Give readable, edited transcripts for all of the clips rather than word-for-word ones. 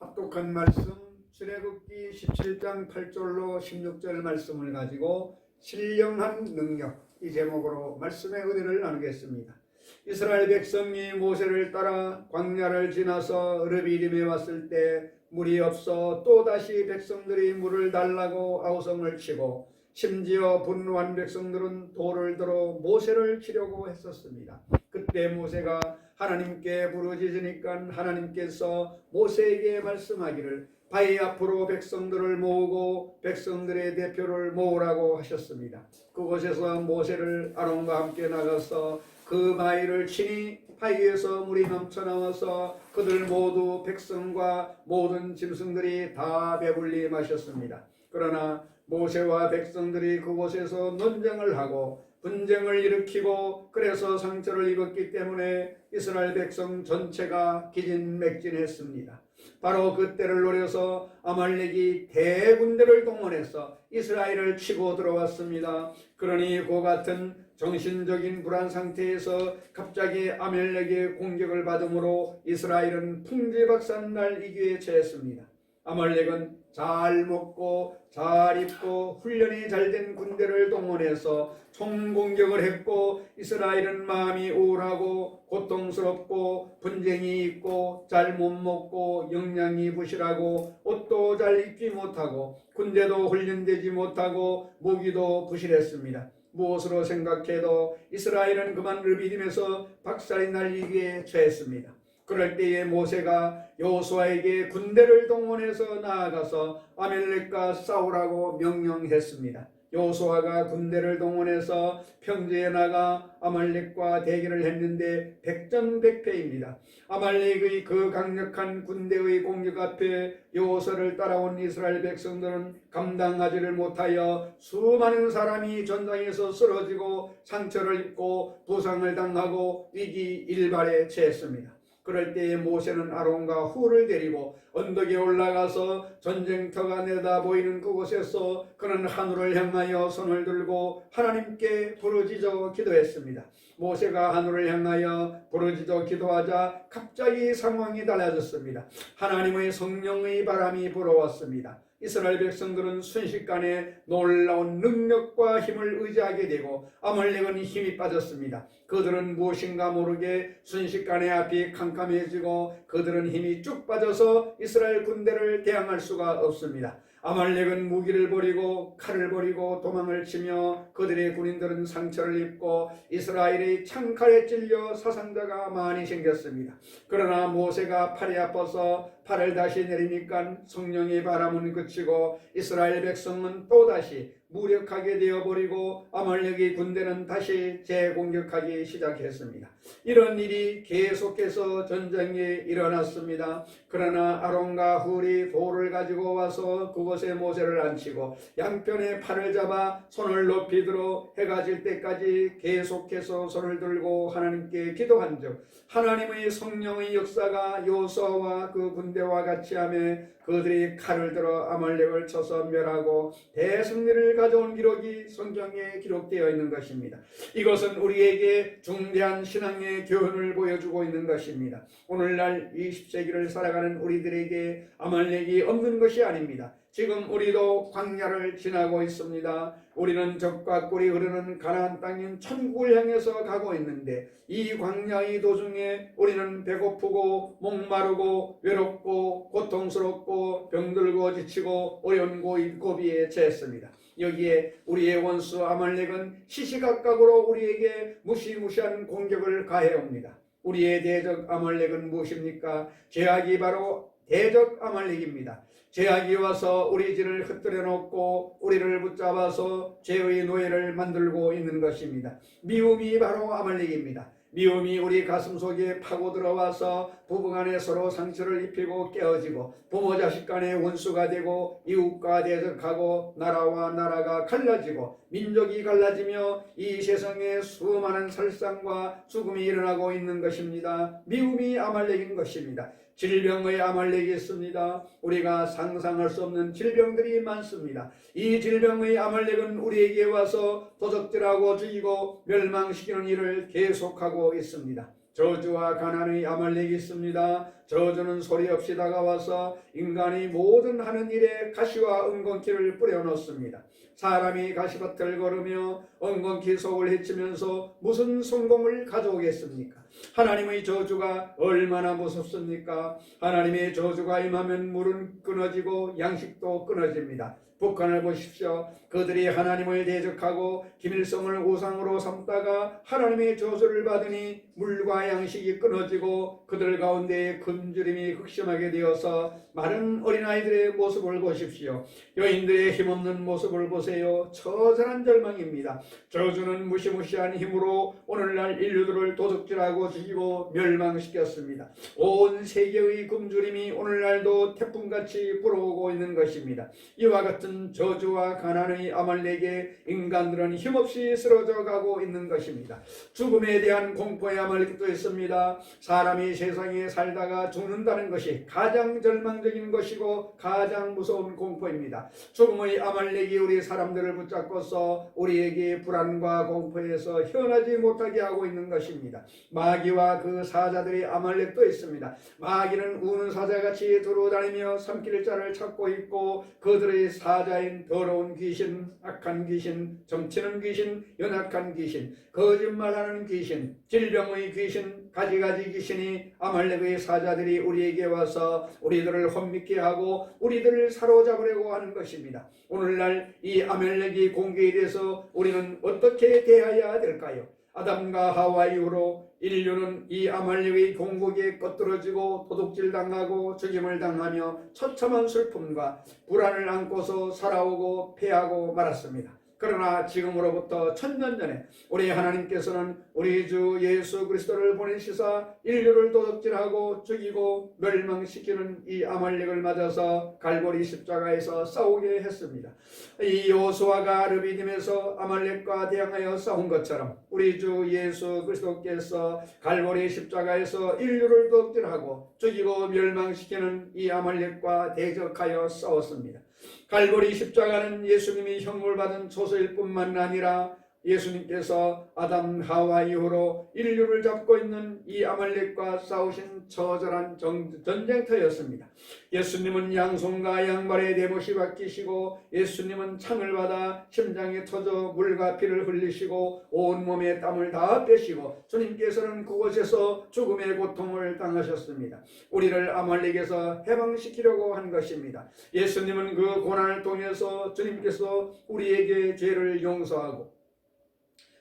합독한 말씀 출애굽기 17장 8절로 16절 말씀을 가지고 신령한 능력, 이 제목으로 말씀의 은혜를 나누겠습니다. 이스라엘 백성이 모세를 따라 광야를 지나서 르비딤에 왔을 때 물이 없어 또다시 백성들이 물을 달라고 아우성을 치고 심지어 분노한 백성들은 돌을 들어 모세를 치려고 했었습니다. 그때 모세가 하나님께 부르짖으니까 하나님께서 모세에게 말씀하기를 바위 앞으로 백성들을 모으고 백성들의 대표를 모으라고 하셨습니다. 그곳에서 모세를 아론과 함께 나가서 그 바위를 치니 바위에서 물이 넘쳐나와서 그들 모두 백성과 모든 짐승들이 다 배불리 마셨습니다. 그러나 모세와 백성들이 그곳에서 논쟁을 하고 분쟁을 일으키고 그래서 상처를 입었기 때문에 이스라엘 백성 전체가 기진맥진했습니다. 바로 그때를 노려서 아말렉이 대군대를 동원해서 이스라엘을 치고 들어왔습니다. 그러니 그 같은 정신적인 불안 상태에서 갑자기 아말렉의 공격을 받음으로 이스라엘은 풍지박산날 위기에 처했습니다. 아말렉은 잘 먹고 잘 입고 훈련이 잘 된 군대를 동원해서 총공격을 했고 이스라엘은 마음이 우울하고 고통스럽고 분쟁이 있고 잘 못 먹고 영양이 부실하고 옷도 잘 입지 못하고 군대도 훈련되지 못하고 무기도 부실했습니다. 무엇으로 생각해도 이스라엘은 그만 르비딤에서 박살이 날 위기에 처했습니다. 그럴 때에 모세가 여호수아에게 군대를 동원해서 나아가서 아말렉과 싸우라고 명령했습니다. 여호수아가 군대를 동원해서 평지에 나가 아말렉과 대결을 했는데 백전백패입니다. 아말렉의 그 강력한 군대의 공격 앞에 여호수아를 따라온 이스라엘 백성들은 감당하지를 못하여 수많은 사람이 전장에서 쓰러지고 상처를 입고 부상을 당하고 위기일발에 처했습니다. 그럴 때에 모세는 아론과 훌을 데리고 언덕에 올라가서 전쟁터가 내다보이는 그곳에서 그는 하늘을 향하여 손을 들고 하나님께 부르짖어 기도했습니다. 모세가 하늘을 향하여 부르짖어 기도하자 갑자기 상황이 달라졌습니다. 하나님의 성령의 바람이 불어왔습니다. 이스라엘 백성들은 순식간에 놀라운 능력과 힘을 의지하게 되고 아말렉은 힘이 빠졌습니다. 그들은 무엇인가 모르게 순식간에 앞이 캄캄해지고 그들은 힘이 쭉 빠져서 이스라엘 군대를 대항할 수가 없습니다. 아말렉은 무기를 버리고 칼을 버리고 도망을 치며 그들의 군인들은 상처를 입고 이스라엘의 창칼에 찔려 사상자가 많이 생겼습니다. 그러나 모세가 팔이 아파서 팔을 다시 내리니까 성령의 바람은 그치고 이스라엘 백성은 또다시 무력하게 되어버리고 아말렉의 군대는 다시 재공격하기 시작했습니다. 이런 일이 계속해서 전쟁에 일어났습니다. 그러나 아론과 훌이 돌을 가지고 와서 그곳에 모세를 앉히고 양편에 팔을 잡아 손을 높이 들어 해가 질 때까지 계속해서 손을 들고 하나님께 기도한 즉 하나님의 성령의 역사가 여호수아와 그 군대와 같이 하며 그들이 칼을 들어 아말렉을 쳐서 멸하고 대승리를 가져온 기록이 성경에 기록되어 있는 것입니다. 이것은 우리에게 중대한 신앙의 교훈을 보여주고 있는 것입니다. 오늘날 20세기를 살아가는 우리들에게 아말렉이 없는 것이 아닙니다. 지금 우리도 광야를 지나고 있습니다. 우리는 적과 꿀이 흐르는 가나안 땅인 천국을 향해서 가고 있는데 이 광야의 도중에 우리는 배고프고 목마르고 외롭고 고통스럽고 병들고 지치고 어려운 고비에 처했습니다. 여기에 우리의 원수 아말렉은 시시각각으로 우리에게 무시무시한 공격을 가해옵니다. 우리의 대적 아말렉은 무엇입니까? 죄악이 바로 대적 아말렉입니다. 죄악이 와서 우리 진을 흩뜨려 놓고 우리를 붙잡아서 죄의 노예를 만들고 있는 것입니다. 미움이 바로 아말렉입니다. 미움이 우리 가슴속에 파고 들어와서 부부간에 서로 상처를 입히고 깨어지고 부모 자식 간에 원수가 되고 이웃과 대적하고 나라와 나라가 갈라지고 민족이 갈라지며 이 세상에 수많은 살상과 죽음이 일어나고 있는 것입니다. 미움이 아말렉인 것입니다. 질병의 아말렉이 있습니다. 우리가 상상할 수 없는 질병들이 많습니다. 이 질병의 아말렉은 우리에게 와서 도적질하고 죽이고 멸망시키는 일을 계속하고 있습니다. 저주와 가난의 아말렉이 있습니다. 저주는 소리 없이 다가와서 인간이 모든 하는 일에 가시와 엉겅퀴를 뿌려놓습니다. 사람이 가시밭을 걸으며 엉겅퀴 속을 헤치면서 무슨 성공을 가져오겠습니까? 하나님의 저주가 얼마나 무섭습니까? 하나님의 저주가 임하면 물은 끊어지고 양식도 끊어집니다. 북한을 보십시오. 그들이 하나님을 대적하고 김일성을 우상으로 삼다가 하나님의 저주를 받으니 물과 양식이 끊어지고 그들 가운데 굶주림이 극심하게 되어서 많은 어린아이들의 모습을 보십시오. 여인들의 힘없는 모습을 보세요. 처절한 절망입니다. 저주는 무시무시한 힘으로 오늘날 인류들을 도둑질하고 죽이고 멸망시켰습니다. 온 세계의 굶주림이 오늘날도 태풍같이 불어오고 있는 것입니다. 이와 같은 저주와 가난의 아말렉에 인간들은 힘없이 쓰러져 가고 있는 것입니다. 죽음에 대한 공포의 아말렉도 있습니다. 사람이 세상에 살다가 죽는다는 것이 가장 절망적인 것이고 가장 무서운 공포입니다. 죽음의 아말렉이 우리 사람들을 붙잡고서 우리에게 불안과 공포에서 헤어나지 못하게 하고 있는 것입니다. 마귀와 그 사자들의 아말렉도 있습니다. 마귀는 우는 사자같이 돌아다니며 삼킬 자를 찾고 있고 그들의 사자인 더러운 귀신, 악한 귀신, 점치는 귀신, 연약한 귀신, 거짓말하는 귀신, 질병의 귀신, 가지가지 귀신이 아말렉의 사자들이 우리에게 와서 우리들을 혼미케 하고 우리들을 사로잡으려고 하는 것입니다. 오늘날 이 아말렉이 공격에 대해서 우리는 어떻게 대해야 될까요? 아담과 하와 이후로 인류는 이 아말렉의 공격에 꺾어지고 도둑질당하고 죽임을 당하며 처참한 슬픔과 불안을 안고서 살아오고 패하고 말았습니다. 그러나 지금으로부터 1000년 전에 우리 하나님께서는 우리 주 예수 그리스도를 보내시사 인류를 도둑질하고 죽이고 멸망시키는 이 아말렉을 맞아서 갈보리 십자가에서 싸우게 했습니다. 이 여호수아가 르비딤에서 아말렉과 대항하여 싸운 것처럼 우리 주 예수 그리스도께서 갈보리 십자가에서 인류를 도둑질하고 죽이고 멸망시키는 이 아말렉과 대적하여 싸웠습니다. 갈보리 십자가는 예수님이 형벌 받은 초소일 뿐만 아니라 예수님께서 아담 하와 이후로 인류를 잡고 있는 이 아말렉과 싸우신 처절한 전쟁터였습니다. 예수님은 양손과 양발에 대못이 박히시고 예수님은 창을 받아 심장에 터져 물과 피를 흘리시고 온몸에 땀을 다 빼시고 주님께서는 그곳에서 죽음의 고통을 당하셨습니다. 우리를 아말렉에서 해방시키려고 한 것입니다. 예수님은 그 고난을 통해서 주님께서 우리에게 죄를 용서하고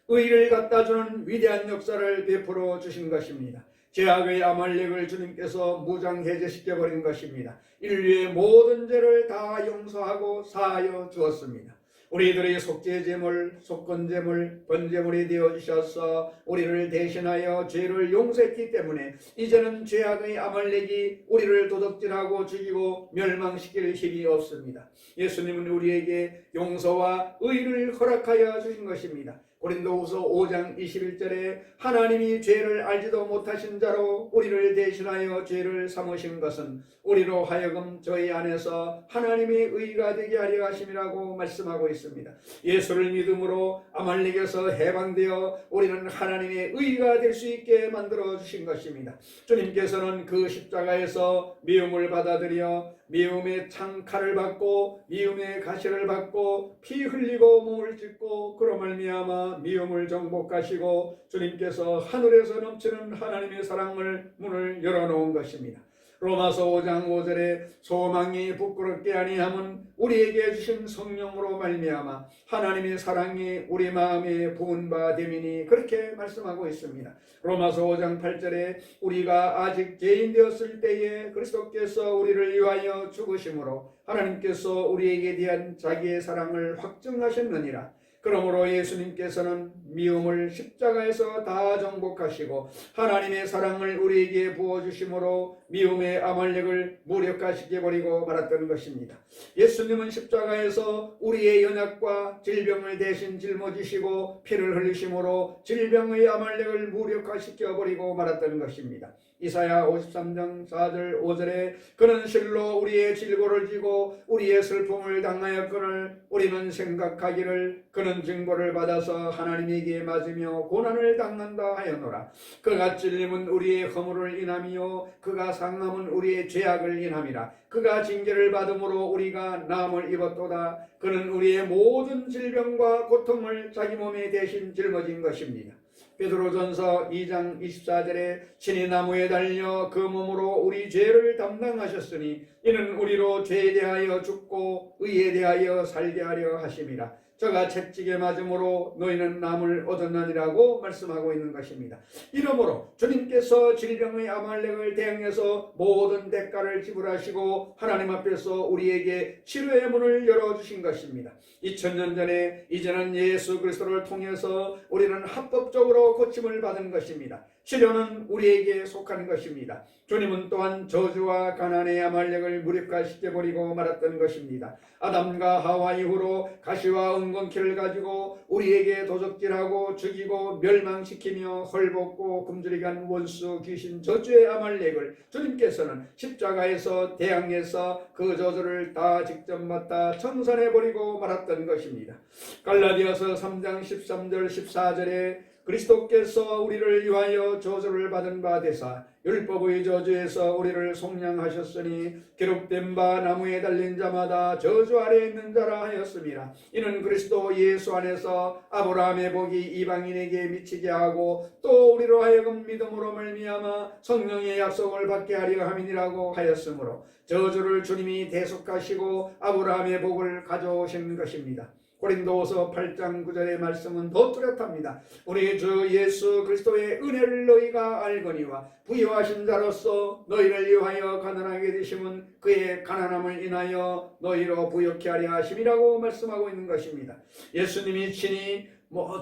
의를 갖다주는 위대한 역사를 베풀어 주신 것입니다. 죄악의 아말렉을 주님께서 무장해제시켜버린 것입니다. 인류의 모든 죄를 다 용서하고 사하여 주었습니다. 우리들의 속죄제물, 속건제물, 번제물이 되어주셔서 우리를 대신하여 죄를 용서했기 때문에 이제는 죄악의 아말렉이 우리를 도둑질하고 죽이고 멸망시킬 힘이 없습니다. 예수님은 우리에게 용서와 의를 허락하여 주신 것입니다. 고린도후서 5장 21절에 하나님이 죄를 알지도 못하신 자로 우리를 대신하여 죄를 삼으신 것은 우리로 하여금 저희 안에서 하나님의 의가 되게 하려 하심이라고 말씀하고 있습니다. 예수를 믿음으로 아말렉에서 해방되어 우리는 하나님의 의가 될 수 있게 만들어 주신 것입니다. 주님께서는 그 십자가에서 미움을 받아들여 미움의 창칼을 받고 미움의 가시를 받고 피 흘리고 몸을 찢고 그로 말미암아 미움을 정복하시고 주님께서 하늘에서 넘치는 하나님의 사랑을 문을 열어놓은 것입니다. 로마서 5장 5절에 소망이 부끄럽게 아니함은 우리에게 주신 성령으로 말미암아 하나님의 사랑이 우리 마음에 부은 바 됨이니 그렇게 말씀하고 있습니다. 로마서 5장 8절에 우리가 아직 죄인 되었을 때에 그리스도께서 우리를 위하여 죽으심으로 하나님께서 우리에게 대한 자기의 사랑을 확증하셨느니라. 그러므로 예수님께서는 미움을 십자가에서 다 정복하시고 하나님의 사랑을 우리에게 부어주심으로 미움의 아말렉을 무력화시켜버리고 말았던 것입니다. 예수님은 십자가에서 우리의 연약과 질병을 대신 짊어지시고 피를 흘리심으로 질병의 아말렉을 무력화시켜버리고 말았던 것입니다. 이사야 53장 4절 5절에 그는 실로 우리의 질고를 지고 우리의 슬픔을 당하였거늘 우리는 생각하기를 그는 징벌을 받아서 하나님에게 맞으며 고난을 당한다 하였노라. 그가 찔림은 우리의 허물을 인함이요 그가 상함은 우리의 죄악을 인함이라. 그가 징계를 받음으로 우리가 나음을 입었도다. 그는 우리의 모든 질병과 고통을 자기 몸에 대신 짊어진 것입니다. 베드로전서 2장 24절에 친히 나무에 달려 그 몸으로 우리 죄를 담당하셨으니 이는 우리로 죄에 대하여 죽고 의에 대하여 살게 하려 하심이라. 저가 채찍에 맞음으로 너희는 남을 얻었느니라고 말씀하고 있는 것입니다. 이러므로 주님께서 질병의 아말렉을 대항해서 모든 대가를 지불하시고 하나님 앞에서 우리에게 치료의 문을 열어주신 것입니다. 2000년 전에 이제는 예수 그리스도를 통해서 우리는 합법적으로 고침을 받은 것입니다. 치료는 우리에게 속한 것입니다. 주님은 또한 저주와 가난의 아말렉을 무력화시켜버리고 말았던 것입니다. 아담과 하와 이후로 가시와 은건키를 가지고 우리에게 도적질하고 죽이고 멸망시키며 헐벗고 굶주리게 한 원수 귀신 저주의 아말렉을 주님께서는 십자가에서 대항해서 그 저주를 다 직접 맡아 청산해버리고 말았던 것입니다. 갈라디아서 3장 13절 14절에 그리스도께서 우리를 위하여 저주를 받은 바 되사 율법의 저주에서 우리를 속량하셨으니 기록된 바 나무에 달린 자마다 저주 아래에 있는 자라 하였습니다. 이는 그리스도 예수 안에서 아브라함의 복이 이방인에게 미치게 하고 또 우리로 하여금 믿음으로 말미암아 성령의 약속을 받게 하려 함이니라고 하였으므로 저주를 주님이 대속하시고 아브라함의 복을 가져오신 것입니다. 고린도후서 8장 9절의 말씀은 더 뚜렷합니다. 우리 주 예수 그리스도의 은혜를 너희가 알거니와 부유하신 자로서 너희를 위하여 가난하게 되심은 그의 가난함을 인하여 너희로 부욕케 하려 하심이라고 말씀하고 있는 것입니다. 예수님이 친히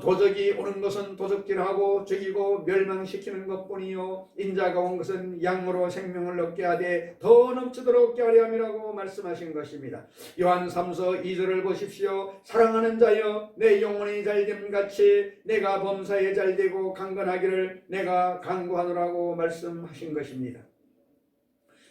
도적이 오는 것은 도적질하고 죽이고 멸망시키는 것뿐이요 인자가 온 것은 양으로 생명을 얻게 하되 더 넘치도록 하려 함이라고 말씀하신 것입니다. 요한 3서 2절을 보십시오. 사랑하는 자여 내 영혼이 잘됨 같이 내가 범사에 잘되고 강건하기를 내가 간구하노라고 말씀하신 것입니다.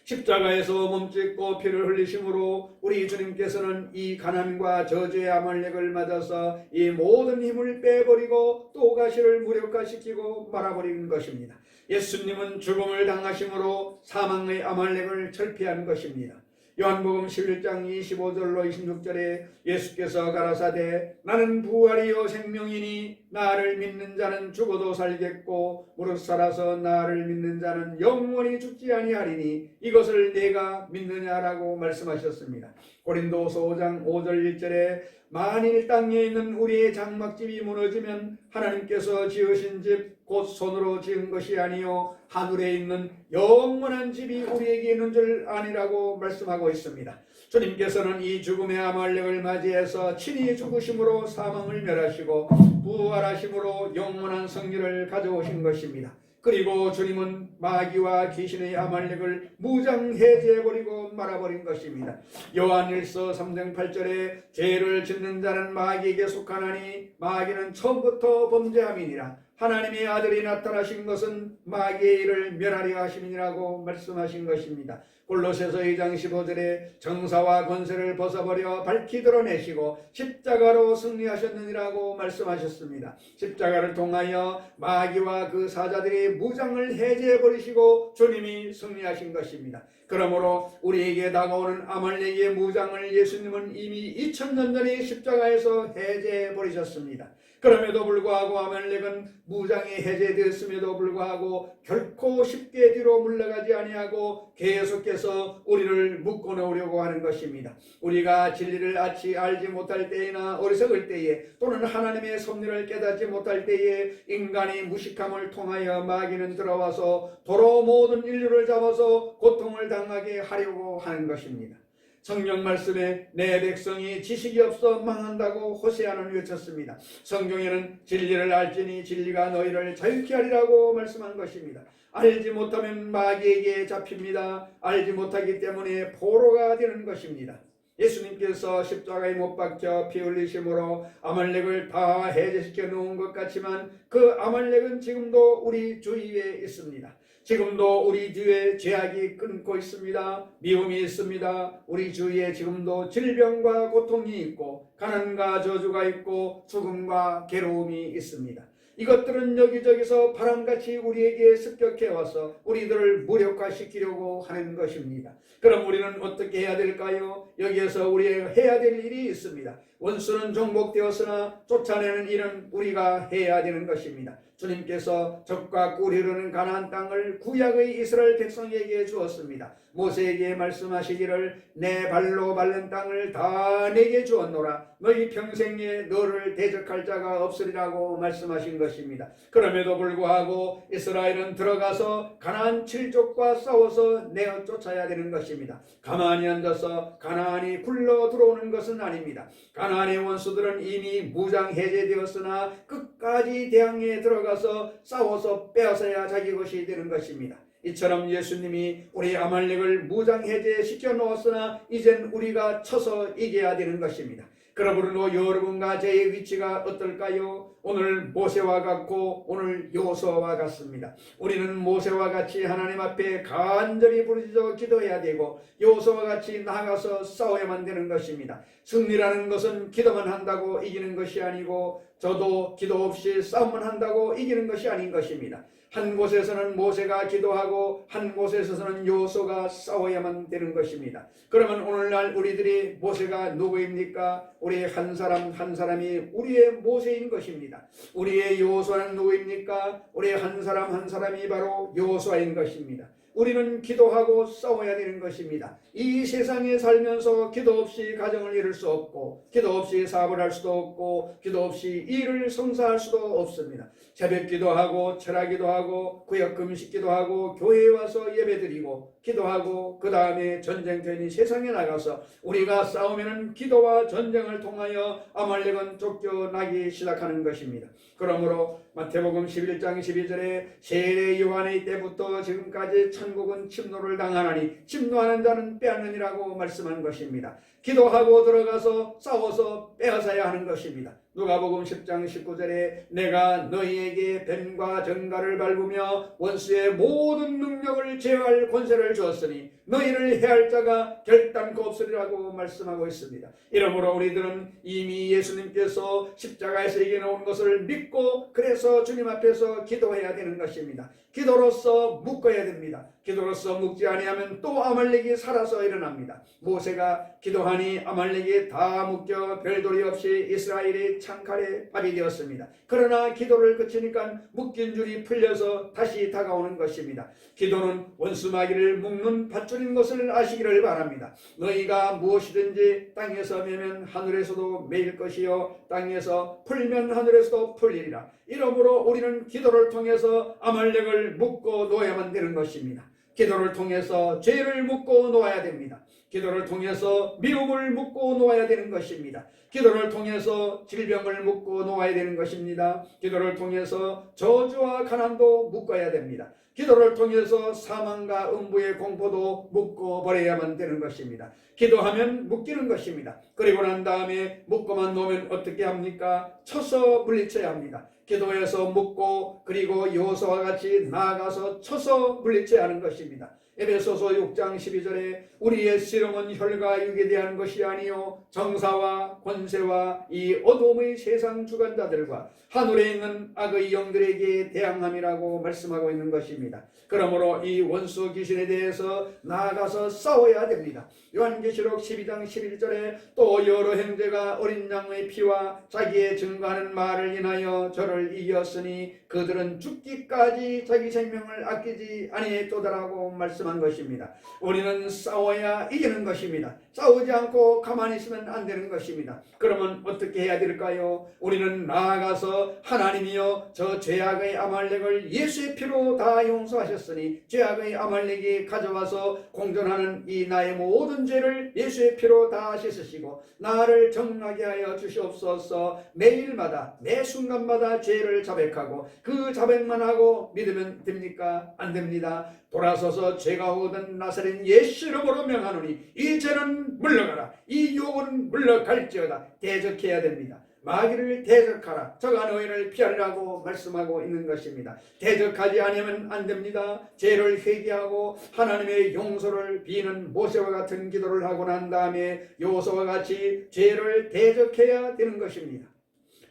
십자가에서 몸짓고 피를 흘리심으로 우리 주님께서는 이 가난과 저주의 아말렉을 맞아서 이 모든 힘을 빼버리고 또 가시를 무력화시키고 말아버린 것입니다. 예수님은 죽음을 당하심으로 사망의 아말렉을 철폐한 것입니다. 요한복음 11장 25절로 26절에 예수께서 가라사대 나는 부활이요 생명이니 나를 믿는 자는 죽어도 살겠고 무릇 살아서 나를 믿는 자는 영원히 죽지 아니하리니 이것을 내가 믿느냐라고 말씀하셨습니다. 고린도서 5장 5절 1절에 만일 땅에 있는 우리의 장막집이 무너지면 하나님께서 지으신 집 곧 손으로 지은 것이 아니요 하늘에 있는 영원한 집이 우리에게 있는 줄 아니라고 말씀하고 있습니다. 주님께서는 이 죽음의 아말렉을 맞이해서 친히 죽으심으로 사망을 멸하시고 부활하심으로 영원한 승리를 가져오신 것입니다. 그리고 주님은 마귀와 귀신의 아말렉을 무장해제해버리고 말아버린 것입니다. 요한일서 3장 8절에 죄를 짓는 자는 마귀에게 속하나니 마귀는 처음부터 범죄함이니라. 하나님의 아들이 나타나신 것은 마귀의 일을 멸하려 하심이라고 말씀하신 것입니다. 골로새서 2장 15절에 정사와 권세를 벗어버려 밝히 드러내시고 십자가로 승리하셨느니라고 말씀하셨습니다. 십자가를 통하여 마귀와 그 사자들이 무장을 해제해버리시고 주님이 승리하신 것입니다. 그러므로 우리에게 다가오는 아말렉의 무장을 예수님은 이미 2000년 전에 십자가에서 해제해버리셨습니다. 그럼에도 불구하고 아말렉은 무장이 해제되었음에도 불구하고 결코 쉽게 뒤로 물러가지 아니하고 계속해서 우리를 묶어놓으려고 하는 것입니다. 우리가 진리를 알지 못할 때이나 어리석을 때에 또는 하나님의 섭리를 깨닫지 못할 때에 인간의 무식함을 통하여 마귀는 들어와서 도로 모든 인류를 잡아서 고통을 당하게 하려고 하는 것입니다. 성경 말씀에 내 백성이 지식이 없어 망한다고 호세아는 외쳤습니다. 성경에는 진리를 알지니 진리가 너희를 자유케 하리라고 말씀한 것입니다. 알지 못하면 마귀에게 잡힙니다. 알지 못하기 때문에 포로가 되는 것입니다. 예수님께서 십자가에 못 박혀 피 흘리심으로 아말렉을 다 해제시켜 놓은 것 같지만 그 아말렉은 지금도 우리 주위에 있습니다. 지금도 우리 뒤에 죄악이 끊고 있습니다. 미움이 있습니다. 우리 주위에 지금도 질병과 고통이 있고 가난과 저주가 있고 죽음과 괴로움이 있습니다. 이것들은 여기저기서 바람같이 우리에게 습격해 와서 우리들을 무력화시키려고 하는 것입니다. 그럼 우리는 어떻게 해야 될까요? 여기에서 우리가 해야 될 일이 있습니다. 원수는 정복되었으나 쫓아내는 일은 우리가 해야 되는 것입니다. 주님께서 적과 꿀 흐르는 가나안 땅을 구약의 이스라엘 백성에게 주었습니다. 모세에게 말씀하시기를 내 발로 밟는 땅을 다 내게 주었노라. 너희 평생에 너를 대적할 자가 없으리라고 말씀하신 것입니다. 그럼에도 불구하고 이스라엘은 들어가서 가나안 칠족과 싸워서 내어 쫓아야 되는 것입니다. 가만히 앉아서 가나안이 굴러 들어오는 것은 아닙니다. 가나안의 원수들은 이미 무장 해제되었으나 끝까지 대항에 들어가서 싸워서 빼앗아야 자기 것이 되는 것입니다. 이처럼 예수님이 우리 아말렉을 무장 해제시켜 놓았으나 이젠 우리가 쳐서 이겨야 되는 것입니다. 그러므로 여러분과 저의 위치가 어떨까요? 오늘 모세와 같고 오늘 여호수아와 같습니다. 우리는 모세와 같이 하나님 앞에 간절히 부르짖어 기도해야 되고 여호수아와 같이 나아가서 싸워야만 되는 것입니다. 승리라는 것은 기도만 한다고 이기는 것이 아니고 저도 기도 없이 싸움만 한다고 이기는 것이 아닌 것입니다. 한 곳에서는 모세가 기도하고 한 곳에서는 여호수아가 싸워야만 되는 것입니다. 그러면 오늘날 우리들이 모세가 누구입니까? 우리 한 사람 한 사람이 우리의 모세인 것입니다. 우리의 여호수아는 누구입니까? 우리 한 사람 한 사람이 바로 여호수아인 것입니다. 우리는 기도하고 싸워야 되는 것입니다. 이 세상에 살면서 기도 없이 가정을 이룰 수 없고 기도 없이 사업을 할 수도 없고 기도 없이 일을 성사할 수도 없습니다. 새벽 기도하고 철학 기도하고 구역 금식 기도하고 교회에 와서 예배드리고 기도하고 그 다음에 전쟁터인 세상에 나가서 우리가 싸우면 기도와 전쟁을 통하여 아말렉은 쫓겨나기 시작하는 것입니다. 그러므로 마태복음 11장 12절에 세례 요한의 때부터 지금까지 천국은 침노를 당하나니 침노하는 자는 빼앗느니라고 말씀한 것입니다. 기도하고 들어가서 싸워서 빼앗아야 하는 것입니다. 누가복음 10장 19절에 내가 너희에게 뱀과 전갈을 밟으며 원수의 모든 능력을 제어할 권세를 주었으니 너희를 해할 자가 결단코 없으리라고 말씀하고 있습니다. 이러므로 우리들은 이미 예수님께서 십자가에서 이겨놓은 것을 믿고 그래서 주님 앞에서 기도해야 되는 것입니다. 기도로서 묶어야 됩니다. 기도로서 묶지 아니하면 또 아말렉이 살아서 일어납니다. 모세가 기도하니 아말렉이 다 묶여 별도리 없이 이스라엘의 창칼에 밥이 되었습니다. 그러나 기도를 그치니까 묶인 줄이 풀려서 다시 다가오는 것입니다. 기도는 원수 마귀를 묶는 밧줄인 것을 아시기를 바랍니다. 너희가 무엇이든지 땅에서 매면 하늘에서도 매일 것이요 땅에서 풀면 하늘에서도 풀리리라. 이러므로 우리는 기도를 통해서 아말렉을 묶고 놓아야만 되는 것입니다. 기도를 통해서 죄를 묶고 놓아야 됩니다. 기도를 통해서 미움을 묶고 놓아야 되는 것입니다. 기도를 통해서 질병을 묶고 놓아야 되는 것입니다. 기도를 통해서 저주와 가난도 묶어야 됩니다. 기도를 통해서 사망과 음부의 공포도 묶어 버려야만 되는 것입니다. 기도하면 묶이는 것입니다. 그리고 난 다음에 묶고만 놓으면 어떻게 합니까? 쳐서 물리쳐야 합니다. 기도해서 묶고 그리고 여호수아와 같이 나아가서 쳐서 물리쳐야 하는 것입니다. 에베소서 6장 12절에 우리의 씨름은 혈과 육에 대한 것이 아니요 정사와 권세와 이 어둠의 세상 주관자들과 하늘에 있는 악의 영들에게 대항함이라고 말씀하고 있는 것입니다. 그러므로 이 원수 귀신에 대해서 나아가서 싸워야 됩니다. 요한계시록 12장 11절에 또 여러 형제가 어린 양의 피와 자기의 증거하는 말을 인하여 저를 이겼으니 그들은 죽기까지 자기 생명을 아끼지 아니했도다라고 말씀합니다. 말씀한 것입니다. 우리는 싸워야 이기는 것입니다. 싸우지 않고 가만히 있으면 안 되는 것입니다. 그러면 어떻게 해야 될까요? 우리는 나아가서 하나님이여 저 죄악의 아말렉을 예수의 피로 다 용서하셨으니 죄악의 아말렉이 가져와서 공존하는 이 나의 모든 죄를 예수의 피로 다 씻으시고 나를 정하게 하여 주시옵소서. 매일마다 매 순간마다 죄를 자백하고 그 자백만 하고 믿으면 됩니까? 안 됩니다. 돌아서서 죄가 오거든 나사렛 예수 이름으로 명하노니 이 죄는 물러가라, 이 유혹은 물러갈지어다. 대적해야 됩니다. 마귀를 대적하라. 저가 너희를 피하라고 말씀하고 있는 것입니다. 대적하지 않으면 안 됩니다. 죄를 회개하고 하나님의 용서를 비는 모세와 같은 기도를 하고 난 다음에 여호수아와 같이 죄를 대적해야 되는 것입니다.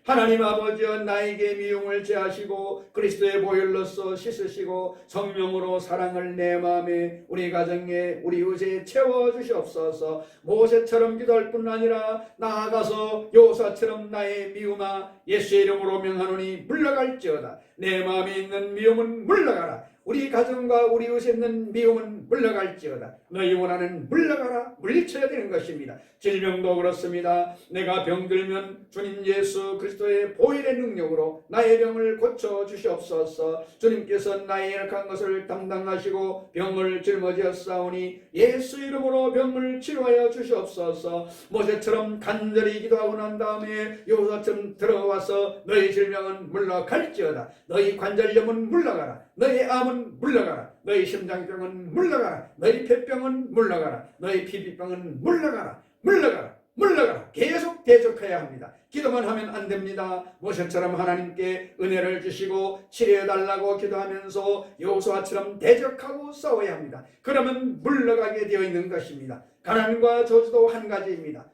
하나님 아버지여 나에게 미움을 제하시고 그리스도의 보혈로서 씻으시고 성령으로 사랑을 내 마음에 우리 가정에 우리 의지에 채워주시옵소서. 모세처럼 기도할 뿐 아니라 나아가서 여호수아처럼 나의 미움아 예수의 이름으로 명하노니 물러갈지어다. 내 마음에 있는 미움은 물러가라. 우리 가정과 우리 의지에 있는 미움은 물러갈지어다. 너희 원하는 물러가라. 물리쳐야 되는 것입니다. 질병도 그렇습니다. 내가 병들면 주님 예수 그리스도의 보혈의 능력으로 나의 병을 고쳐주시옵소서. 주님께서 나의 연약한 것을 담당하시고 병을 짊어지었사오니 예수 이름으로 병을 치료하여 주시옵소서. 모세처럼 간절히 기도하고 난 다음에 여호수아처럼 들어와서 너희 질병은 물러갈지어다. 너희 관절염은 물러가라. 너희 암은 물러가라. 너희 심장병은 물러가라. 너희 폐병은 물러가라. 너희 피부병은 물러가라. 물러가라. 물러가라. 계속 대적해야 합니다. 기도만 하면 안 됩니다. 모세처럼 하나님께 은혜를 주시고 치료해달라고 기도하면서 여호수아처럼 대적하고 싸워야 합니다. 그러면 물러가게 되어 있는 것입니다. 가난과 저주도 한 가지입니다.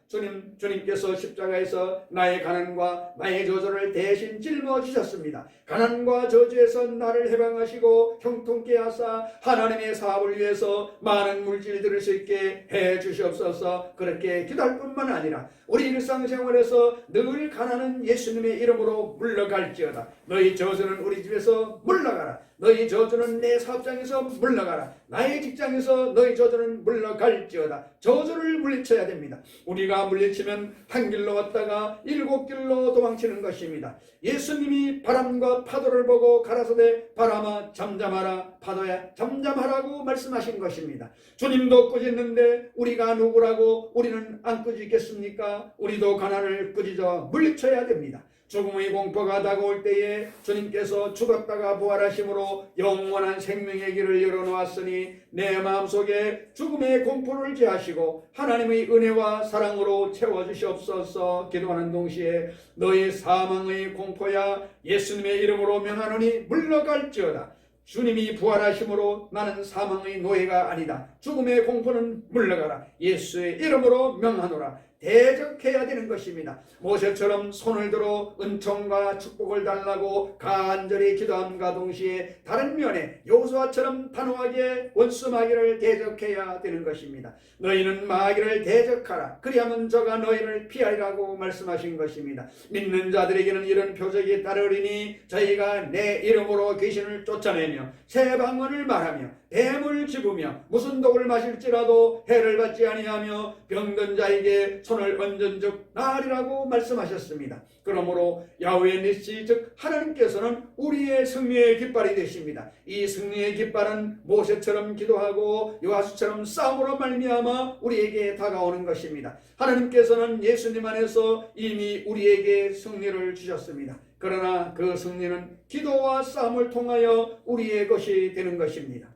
주님께서 십자가에서 나의 가난과 나의 저주를 대신 짊어지셨습니다. 가난과 저주에서 나를 해방하시고 형통케 하사 하나님의 사업을 위해서 많은 물질들을 수 있게 해 주시옵소서. 그렇게 기도할 뿐만 아니라 우리 일상생활에서 늘 가난한 예수님의 이름으로 물러갈지어다. 너희 저주는 우리 집에서 물러가라. 너희 저주는 내 사업장에서 물러가라. 나의 직장에서 너희 저주는 물러갈지어다. 저주를 물리쳐야 됩니다. 우리가 물리치면 한 길로 왔다가 7길로 도망치는 것입니다. 예수님이 바람과 파도를 보고 가라사대 바람아 잠잠하라, 파도야 잠잠하라고 말씀하신 것입니다. 주님도 꾸짖는데 우리가 누구라고 우리는 안 꾸짖겠습니까? 우리도 가난을 꾸짖어 물리쳐야 됩니다. 죽음의 공포가 다가올 때에 주님께서 죽었다가 부활하심으로 영원한 생명의 길을 열어놓았으니 내 마음속에 죽음의 공포를 제하시고 하나님의 은혜와 사랑으로 채워주시옵소서. 기도하는 동시에 너희 사망의 공포야 예수님의 이름으로 명하노니 물러갈지어다. 주님이 부활하심으로 나는 사망의 노예가 아니다. 죽음의 공포는 물러가라. 예수의 이름으로 명하노라. 대적해야 되는 것입니다. 모세처럼 손을 들어 은총과 축복을 달라고 간절히 기도함과 동시에 다른 면에 여호수아처럼 단호하게 원수 마귀를 대적해야 되는 것입니다. 너희는 마귀를 대적하라. 그리하면 저가 너희를 피하리라고 말씀하신 것입니다. 믿는 자들에게는 이런 표적이 따르리니 저희가 내 이름으로 귀신을 쫓아내며 새 방언을 말하며 뱀을 집으며 무슨 독을 마실지라도 해를 받지 아니하며 병든 자에게 손을 얹은즉 나으리라고 말씀하셨습니다. 그러므로 야훼 니시 즉 하나님께서는 우리의 승리의 깃발이 되십니다. 이 승리의 깃발은 모세처럼 기도하고 여호수아처럼 싸움으로 말미암아 우리에게 다가오는 것입니다. 하나님께서는 예수님 안에서 이미 우리에게 승리를 주셨습니다. 그러나 그 승리는 기도와 싸움을 통하여 우리의 것이 되는 것입니다.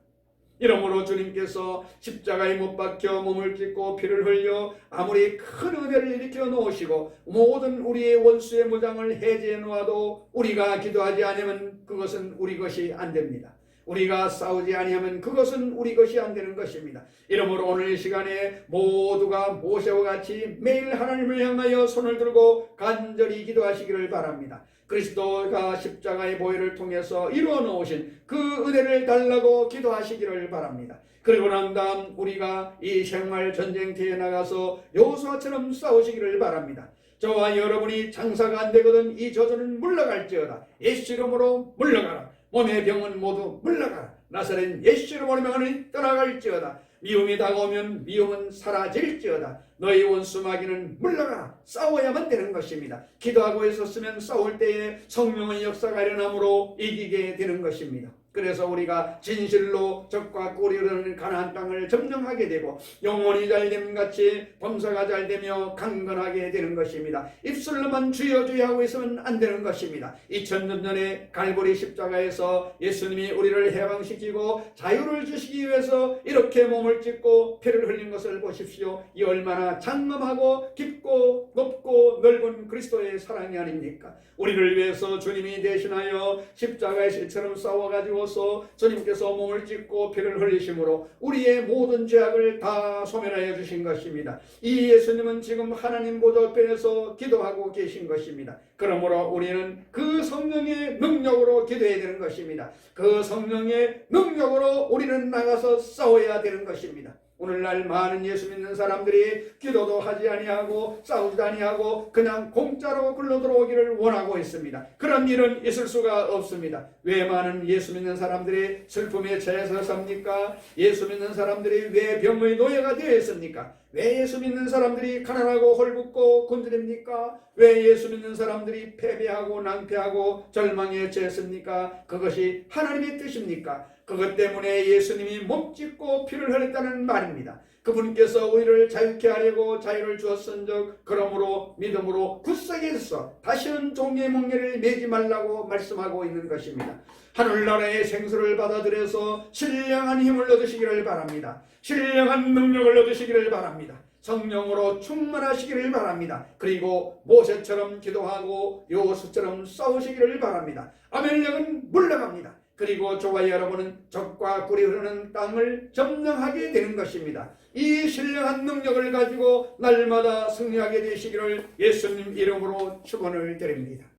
이러므로 주님께서 십자가에 못 박혀 몸을 찢고 피를 흘려 아무리 큰 은혜를 일으켜 놓으시고 모든 우리의 원수의 무장을 해제해 놓아도 우리가 기도하지 않으면 그것은 우리 것이 안 됩니다. 우리가 싸우지 아니하면 그것은 우리 것이 안 되는 것입니다. 이러므로 오늘 이 시간에 모두가 모세와 같이 매일 하나님을 향하여 손을 들고 간절히 기도하시기를 바랍니다. 그리스도가 십자가의 보혈을 통해서 이루어 놓으신 그 은혜를 달라고 기도하시기를 바랍니다. 그리고 난 다음 우리가 이 생활 전쟁터에 나가서 여호수아처럼 싸우시기를 바랍니다. 저와 여러분이 장사가 안 되거든 이 저주는 물러갈지어다. 예수 이름으로 물러가라. 몸의 병은 모두 물러가라. 나사렛 예수 이름으로 명하노니 떠나갈지어다. 미움이 다가오면 미움은 사라질지어다. 너희 원수 마귀는 물러가라. 싸워야만 되는 것입니다. 기도하고 있었으면 싸울 때에 성령의 역사가 일어나므로 이기게 되는 것입니다. 그래서 우리가 진실로 적과 꿀이 흐르는 가나안 땅을 점령하게 되고 영혼이 잘됨 같이 범사가 잘되며 강건하게 되는 것입니다. 입술로만 주여 주여 하고 있으면 안 되는 것입니다. 2000년 전에 갈보리 십자가에서 예수님이 우리를 해방시키고 자유를 주시기 위해서 이렇게 몸을 찢고 피를 흘린 것을 보십시오. 이 얼마나 장엄하고 깊고 높고 넓은 그리스도의 사랑이 아닙니까? 우리를 위해서 주님이 대신하여 십자가의 실처럼 싸워가지고서 주님께서 몸을 찢고 피를 흘리심으로 우리의 모든 죄악을 다 소멸하여 주신 것입니다. 이 예수님은 지금 하나님 보좌편에서 기도하고 계신 것입니다. 그러므로 우리는 그 성령의 능력으로 기도해야 되는 것입니다. 그 성령의 능력으로 우리는 나가서 싸워야 되는 것입니다. 오늘날 많은 예수 믿는 사람들이 기도도 하지 아니하고 싸우지도 아니하고 그냥 공짜로 굴러 들어오기를 원하고 있습니다. 그런 일은 있을 수가 없습니다. 왜 많은 예수 믿는 사람들이 슬픔에 처해서 삽니까? 예수 믿는 사람들이 왜 병의 노예가 되어 있습니까? 왜 예수 믿는 사람들이 가난하고 헐벗고 곤드립니까? 왜 예수 믿는 사람들이 패배하고 낭패하고 절망에 처했습니까? 그것이 하나님의 뜻입니까? 그것 때문에 예수님이 몸짓고 피를 흘렸다는 말입니다. 그분께서 우리를 자유케 하려고 자유를 주었은즉 그러므로 믿음으로 굳세게 서서 다시는 종의 멍에를 매지 말라고 말씀하고 있는 것입니다. 하늘나라의 생수를 받아들여서 신령한 힘을 얻으시기를 바랍니다. 신령한 능력을 얻으시기를 바랍니다. 성령으로 충만하시기를 바랍니다. 그리고 모세처럼 기도하고 여호수아처럼 싸우시기를 바랍니다. 아멜렉은 물러갑니다. 그리고 저와 여러분은 적과 꿀이 흐르는 땅을 점령하게 되는 것입니다. 이 신령한 능력을 가지고 날마다 승리하게 되시기를 예수님 이름으로 축원을 드립니다.